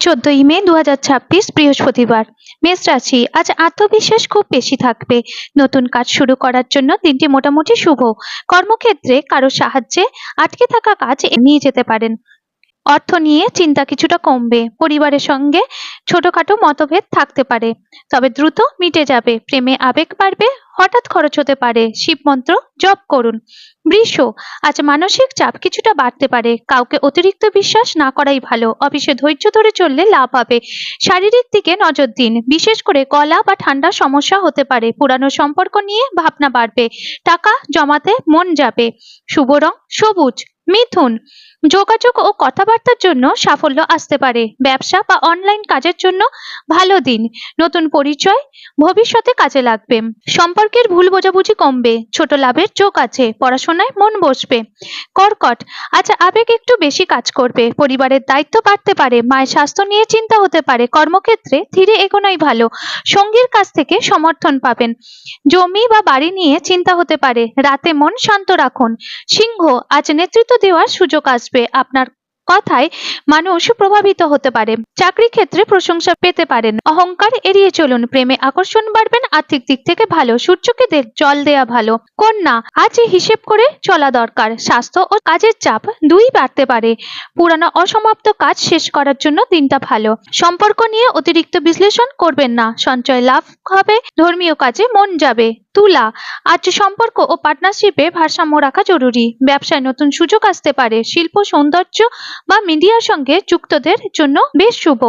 14ই মে 2026 বৃহস্পতিবার। মেষ রাশি, আজ আত্মবিশ্বাস খুব বেশি থাকবে। নতুন কাজ শুরু করার জন্য দিনটি মোটামুটি শুভ। কর্মক্ষেত্রে কারো সাহায্যে আটকে থাকা কাজ নিয়ে যেতে পারেন। অর্থ নিয়ে চিন্তা কিছুটা কমবে। পরিবারের সঙ্গে ছোটখাটো মতভেদ থাকতে পারে, তবে দ্রুত মিটে যাবে। প্রেমে আবেগ বাড়বে, হঠাৎ খরচ হতে পারে। শিব মন্ত্র জপ করুন। বৃষ, আজ মানসিক চাপ কিছুটা বাড়তে পারে। কাউকে অতিরিক্ত বিশ্বাস না করাই ভালো। অফিসে ধৈর্য ধরে চললে লাভ হবে। শারীরিক দিকে নজর দিন, বিশেষ করে গলা বা ঠান্ডা সমস্যা হতে পারে। পুরানো সম্পর্ক নিয়ে ভাবনা বাড়বে। টাকা জমাতে মন যাবে। শুভ রং সবুজ। মিথুন, যোগাযোগ ও কথাবার্তার জন্য সাফল্য আসতে পারে। ব্যবসা বা অনলাইন কাজের জন্য ভালো দিন। নতুন পরিচয় ভবিষ্যতে কাজে লাগবে। সম্পর্কের ভুল বোঝাবুঝি কমবে। ছোট লাভের যোগ আছে। পড়াশোনায় মন বসবে। কর্কট, আজ আবেগ একটু বেশি কাজ করবে। পরিবারের দায়িত্ব বাড়তে পারে। মায়ের স্বাস্থ্য নিয়ে চিন্তা হতে পারে। কর্মক্ষেত্রে ধীরে এগোনোই ভালো। সঙ্গীর কাছ থেকে সমর্থন পাবেন। জমি বা বাড়ি নিয়ে চিন্তা হতে পারে। রাতে মন শান্ত রাখুন। সিংহ, আজ নেতৃত্ব দেওয়ার সুযোগ আসবে। আপনার কথায় মানুষ প্রভাবিত হতে পারে। চাকরি ক্ষেত্রে প্রশংসা পেতে পারেন। অহংকার এড়িয়ে চলুন। প্রেমে আকর্ষণ বাড়বেন। আর্থিক দিক থেকে ভালো। সূর্যকে জল দেয়া ভালো। কন্যা, আজ হিসেব করে চলা দরকার। স্বাস্থ্য ও কাজের চাপ দুই বাড়তে পারে। পুরানো অসমাপ্ত কাজ শেষ করার জন্য দিনটা ভালো। সম্পর্ক নিয়ে অতিরিক্ত বিশ্লেষণ করবেন না। সঞ্চয় লাভ হবে। ধর্মীয় কাজে মন যাবে। তুলা, আজ সম্পর্ক ও পার্টনারশিপে ভারসাম্য রাখা জরুরি। ব্যবসায় নতুন সুযোগ আসতে পারে। শিল্প, সৌন্দর্য বা মিডিয়ার সঙ্গে যুক্তদের জন্য বেশ শুভ।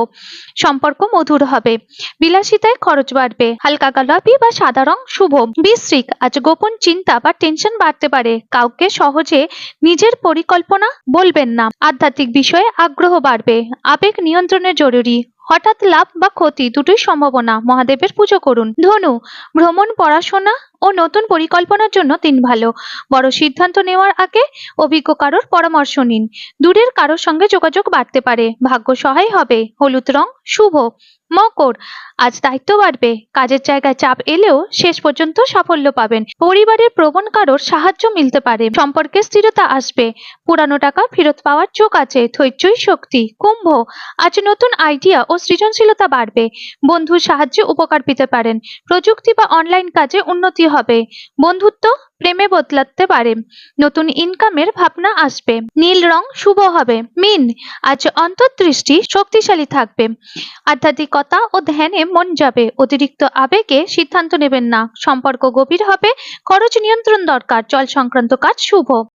সম্পর্ক মধুর হবে। বিলাসিতায় খরচ বাড়বে। হালকা গোলাপি বা সাদা রং শুভ। বৃশ্চিক, আজ গোপন চিন্তা বা টেনশন বাড়তে পারে। কাউকে সহজে নিজের পরিকল্পনা বলবেন না। আধ্যাত্মিক বিষয়ে আগ্রহ বাড়বে। আবেগ নিয়ন্ত্রণে জরুরি। হঠাৎ লাভ বা ক্ষতি দুটোই সম্ভাবনা। মহাদেবের পুজো করুন। ধনু, ভ্রমণ, পড়াশোনা ও নতুন পরিকল্পনার জন্য দিন ভালো। বড় সিদ্ধান্ত নেওয়ার আগে অভিজ্ঞ কারোর পরামর্শ নিন। দূরের কারোর সঙ্গে যোগাযোগ বাড়তে পারে। ভাগ্য সহায় হবে। হলুদ রং শুভ। মকর, আজ দায়িত্ব বাড়বে। কাজের জায়গায় চাপ এলেও শেষ পর্যন্ত সাফল্য পাবেন। পরিবারের প্রবণ কারোর সাহায্য মিলতে পারে। সম্পর্কে স্থিরতা আসবে। পুরানো টাকা ফেরত পাওয়ার যোগ আছে। ধৈর্যই শক্তি। কুম্ভ, আজ নতুন আইডিয়া ও সৃজনশীলতা বাড়বে। বন্ধুর সাহায্যে উপকার পেতে পারেন। প্রযুক্তি বা অনলাইন কাজে উন্নতি হবে। বন্ধুত্ব প্রেমে বদলাতে পারে। নতুন ইনকামের ভাবনা আসবে। নীল রং শুভ হবে। মীন, আজ অন্তর্দৃষ্টি শক্তিশালী থাকবে। আধ্যাত্মিকতা ও ধ্যানে মন যাবে। অতিরিক্ত আবেগে সিদ্ধান্ত নেবেন না। সম্পর্ক গভীর হবে। খরচ নিয়ন্ত্রণ দরকার। জল সংক্রান্ত কাজ শুভ।